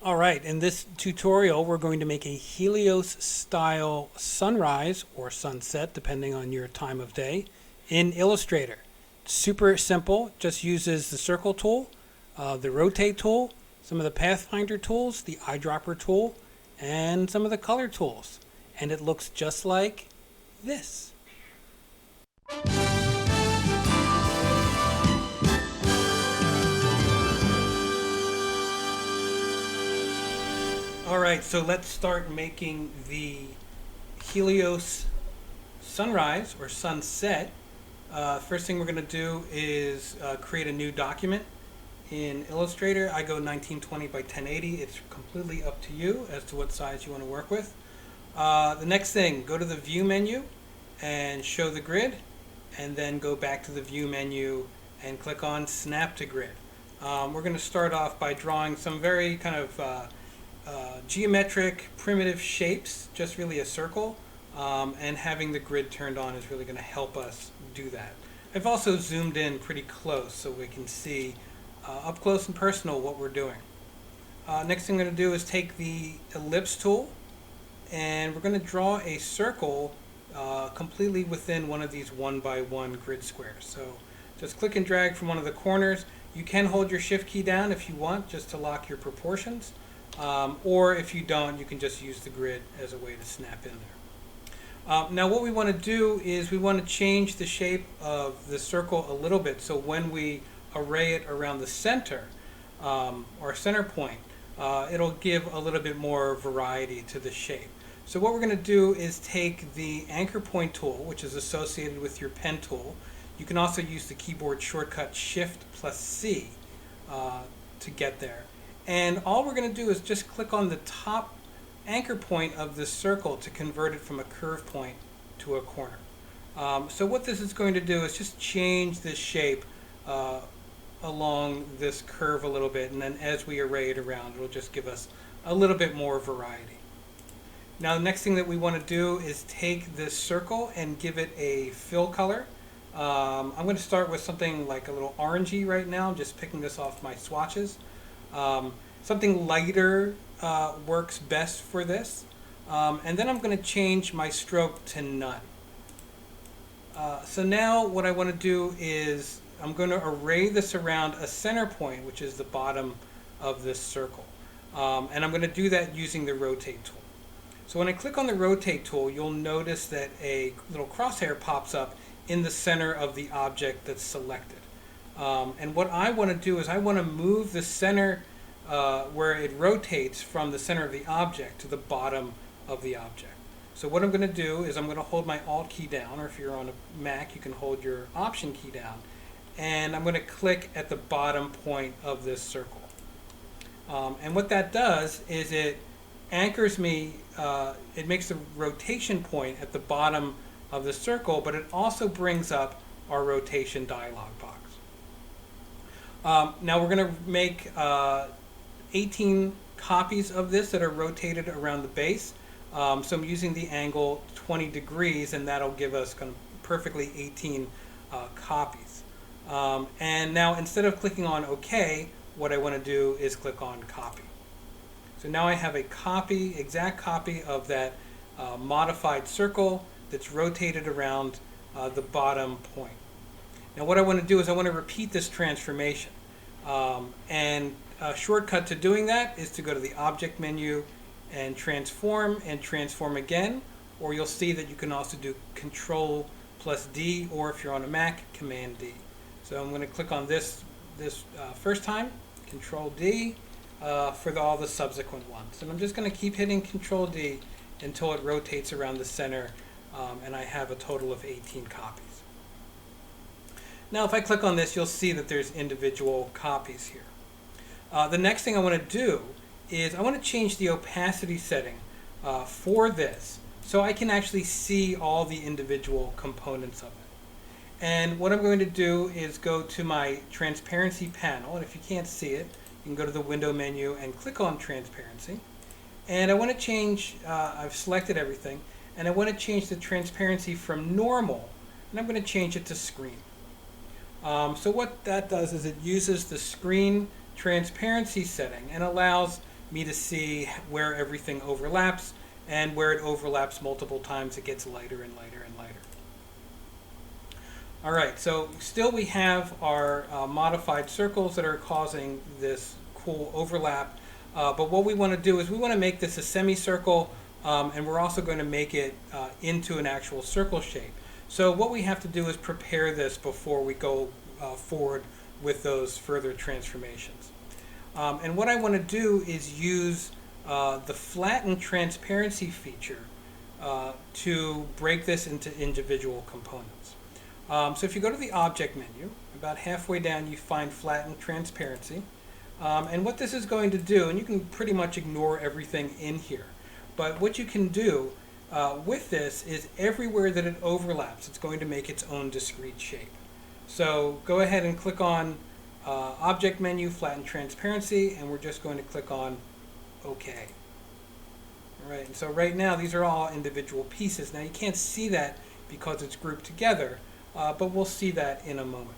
All right, in this tutorial, we're going to make a Helios style sunrise or sunset, depending on your time of day, in Illustrator. Super simple, just uses the circle tool, the rotate tool, some of the Pathfinder tools, the eyedropper tool, and some of the color tools. And it looks just like this. All right, so let's start making the Helios sunrise or sunset. First thing we're going to do is create a new document. In Illustrator, I go 1920 by 1080. It's completely up to you as to what size you want to work with. The next thing, go to the View menu and show the grid, and then go back to the View menu and click on Snap to Grid. We're going to start off by drawing some very kind of geometric primitive shapes, just really a circle, and having the grid turned on is really going to help us do that. I've also zoomed in pretty close so we can see up close and personal what we're doing. Next thing I'm going to do is take the Ellipse Tool, and we're going to draw a circle completely within one of these 1x1 grid squares. So just click and drag from one of the corners. You can hold your Shift key down if you want, just to lock your proportions. Or if you don't, you can just use the grid as a way to snap in there. Now what we want to do is we want to change the shape of the circle a little bit, so when we array it around the center, or center point, it'll give a little bit more variety to the shape. So what we're going to do is take the anchor point tool, which is associated with your pen tool. You can also use the keyboard shortcut Shift plus C to get there. And all we're going to do is just click on the top anchor point of this circle to convert it from a curve point to a corner. So what this is going to do is just change this shape along this curve a little bit, and then as we array it around, it'll just give us a little bit more variety. Now the next thing that we want to do is take this circle and give it a fill color. I'm going to start with something like a little orangey right now. I'm just picking this off my swatches. Something lighter works best for this. And then I'm going to change my stroke to none. So now what I want to do is I'm going to array this around a center point, which is the bottom of this circle. And I'm going to do that using the rotate tool. So when I click on the rotate tool, you'll notice that a little crosshair pops up in the center of the object that's selected. And what I want to do is I want to move the center where it rotates from the center of the object to the bottom of the object. So what I'm going to do is I'm going to hold my Alt key down, or if you're on a Mac, you can hold your Option key down, and I'm going to click at the bottom point of this circle. And what that does is it anchors me, it makes the rotation point at the bottom of the circle, but it also brings up our rotation dialog box. Now we're going to make 18 copies of this that are rotated around the base. So I'm using the angle 20 degrees, and that'll give us kind of perfectly 18 copies. And now instead of clicking on OK, what I want to do is click on Copy. So now I have a copy, exact copy of that modified circle that's rotated around the bottom point. Now what I want to do is I want to repeat this transformation. And a shortcut to doing that is to go to the Object menu and transform again, or you'll see that you can also do Control plus D, or if you're on a Mac, Command D. So I'm going to click on this first time, Control D, for all the subsequent ones. And I'm just going to keep hitting Control D until it rotates around the center, and I have a total of 18 copies. Now if I click on this, you'll see that there's individual copies here. The next thing I want to do is I want to change the opacity setting for this so I can actually see all the individual components of it. And what I'm going to do is go to my transparency panel, and if you can't see it, you can go to the window menu and click on transparency. And I want to change, I've selected everything, and I want to change the transparency from normal, and I'm going to change it to screen. So what that does is it uses the screen transparency setting and allows me to see where everything overlaps, and where it overlaps multiple times it gets lighter and lighter and lighter. Alright, so still we have our modified circles that are causing this cool overlap, but what we want to do is we want to make this a semicircle, and we're also going to make it into an actual circle shape. So what we have to do is prepare this before we go forward with those further transformations. And what I want to do is use the flatten transparency feature to break this into individual components. So if you go to the object menu, about halfway down you find flatten transparency. And what this is going to do, and you can pretty much ignore everything in here, but what you can do with this is everywhere that it overlaps, it's going to make its own discrete shape. So go ahead and click on Object Menu, Flatten Transparency, and we're just going to click on OK. All right, and so right now these are all individual pieces. Now you can't see that because it's grouped together, but we'll see that in a moment.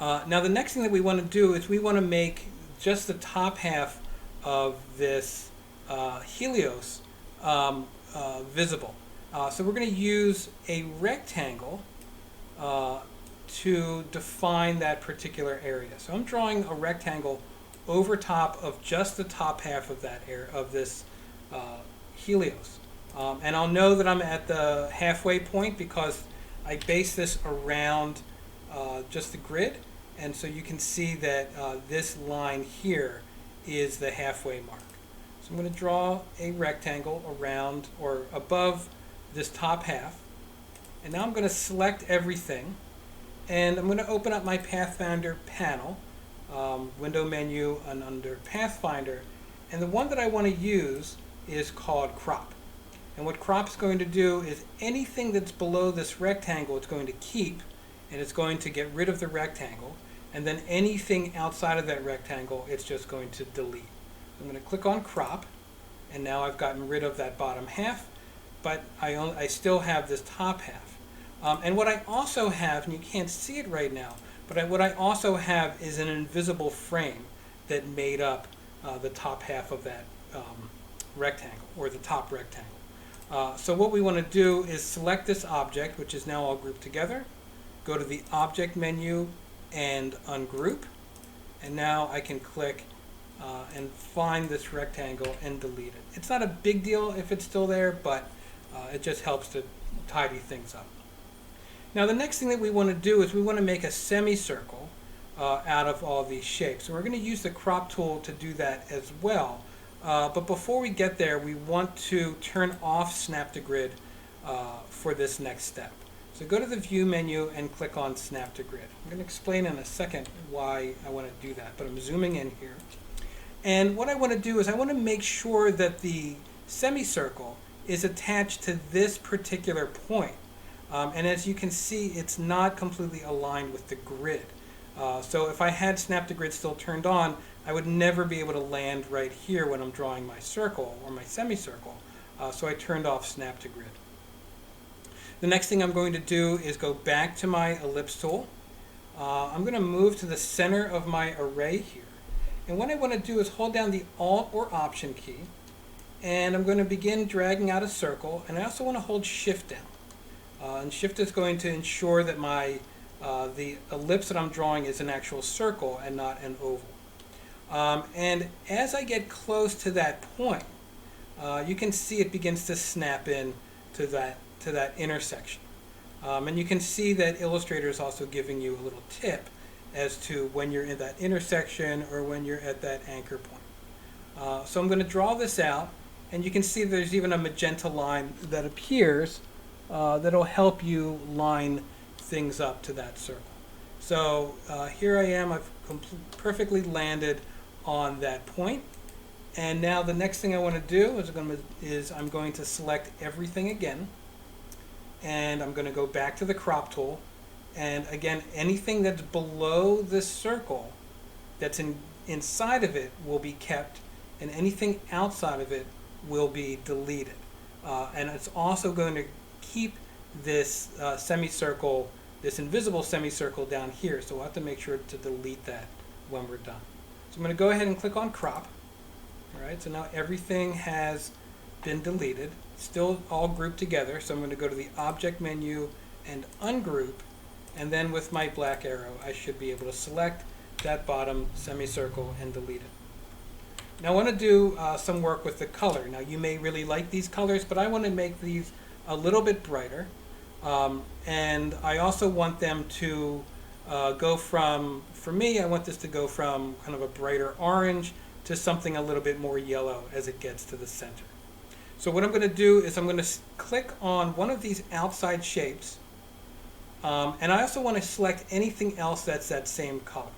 Now the next thing that we want to do is we want to make just the top half of this Helios visible. So we're going to use a rectangle to define that particular area. So I'm drawing a rectangle over top of just the top half of that area of this Helios. And I'll know that I'm at the halfway point because I base this around just the grid, and so you can see that this line here is the halfway mark. So I'm going to draw a rectangle around or above this top half, and now I'm going to select everything, and I'm going to open up my Pathfinder panel, window menu, and under Pathfinder, and the one that I want to use is called crop. And what crop is going to do is anything that's below this rectangle it's going to keep, and it's going to get rid of the rectangle, and then anything outside of that rectangle it's just going to delete. I'm going to click on crop, and now I've gotten rid of that bottom half, but I still have this top half. And what I also have, and you can't see it right now, but what I also have is an invisible frame that made up the top half of that rectangle, or the top rectangle. So what we want to do is select this object, which is now all grouped together, go to the object menu and ungroup, and now I can click and find this rectangle and delete it. It's not a big deal if it's still there, but it just helps to tidy things up. Now the next thing that we want to do is we want to make a semicircle out of all these shapes. And we're going to use the crop tool to do that as well. But before we get there, we want to turn off Snap to Grid for this next step. So go to the View menu and click on Snap to Grid. I'm going to explain in a second why I want to do that, but I'm zooming in here. And what I want to do is I want to make sure that the semicircle is attached to this particular point. And as you can see, it's not completely aligned with the grid. So if I had Snap to Grid still turned on, I would never be able to land right here when I'm drawing my circle or my semicircle. So I turned off Snap to Grid. The next thing I'm going to do is go back to my Ellipse Tool. I'm going to move to the center of my array here. And what I want to do is hold down the Alt or Option key, and I'm going to begin dragging out a circle, and I also want to hold Shift down. And Shift is going to ensure that my the ellipse that I'm drawing is an actual circle and not an oval. And as I get close to that point, you can see it begins to snap in to that intersection. And you can see that Illustrator is also giving you a little tip as to when you're in that intersection or when you're at that anchor point. So I'm going to draw this out, and you can see there's even a magenta line that appears that'll help you line things up to that circle. So here I am, I've perfectly landed on that point, and now the next thing I want to do is I'm going to select everything again, and I'm going to go back to the crop tool, and again anything that's below this circle that's inside of it will be kept, and anything outside of it will be deleted. And it's also going to keep this semicircle, this invisible semicircle down here, so we'll have to make sure to delete that when we're done. So I'm going to go ahead and click on crop, All right, so now everything has been deleted, still all grouped together. So I'm going to go to the Object menu and ungroup, and then with my black arrow, I should be able to select that bottom semicircle and delete it. Now I want to do some work with the color. Now you may really like these colors, but I want to make these a little bit brighter. And I also want them to go from, for me, I want this to go from kind of a brighter orange to something a little bit more yellow as it gets to the center. So what I'm going to do is I'm going to click on one of these outside shapes, and I also want to select anything else that's that same color.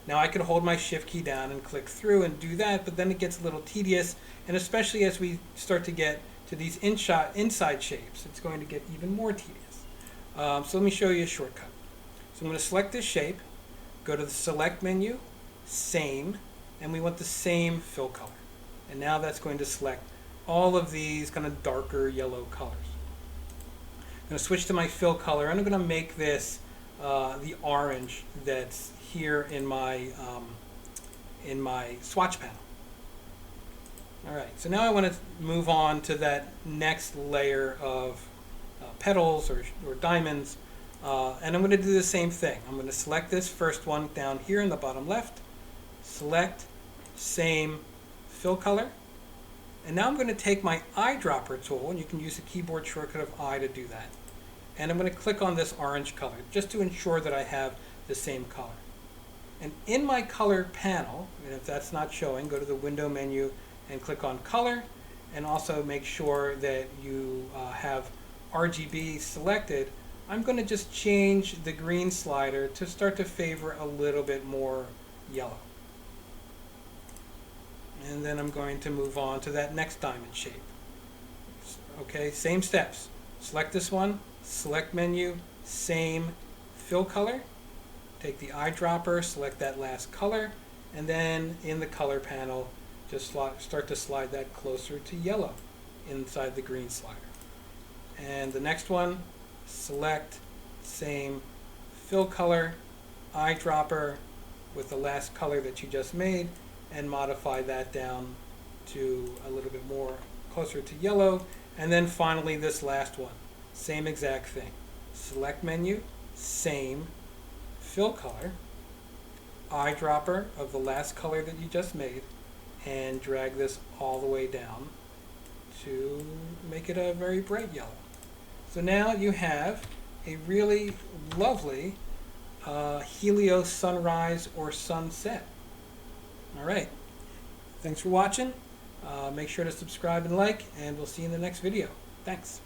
Now I could hold my shift key down and click through and do that, but then it gets a little tedious, and especially as we start to get to these inside shapes, it's going to get even more tedious. So let me show you a shortcut. So I'm going to select this shape, go to the Select menu, Same, and we want the same fill color. And now that's going to select all of these kind of darker yellow colors. I'm going to switch to my fill color, and I'm going to make this the orange that's here in my swatch panel. All right, so now I want to move on to that next layer of petals or diamonds, and I'm going to do the same thing. I'm going to select this first one down here in the bottom left, select, same, fill color, and now I'm going to take my eyedropper tool, and you can use the keyboard shortcut of I to do that, and I'm going to click on this orange color just to ensure that I have the same color. And in my color panel, and if that's not showing, go to the window menu and click on color, and also make sure that you have RGB selected. I'm going to just change the green slider to start to favor a little bit more yellow. And then I'm going to move on to that next diamond shape. Okay, same steps. Select this one, select menu, same, fill color. Take the eyedropper, select that last color, and then in the color panel, just start to slide that closer to yellow inside the green slider. And the next one, select, same, fill color, eyedropper with the last color that you just made, and modify that down to a little bit more closer to yellow. And then finally this last one, same exact thing. Select menu, same, fill color, eyedropper of the last color that you just made, and drag this all the way down to make it a very bright yellow. So now you have a really lovely Helios sunrise or sunset. All right, thanks for watching. Make sure to subscribe and like, and we'll see you in the next video. Thanks.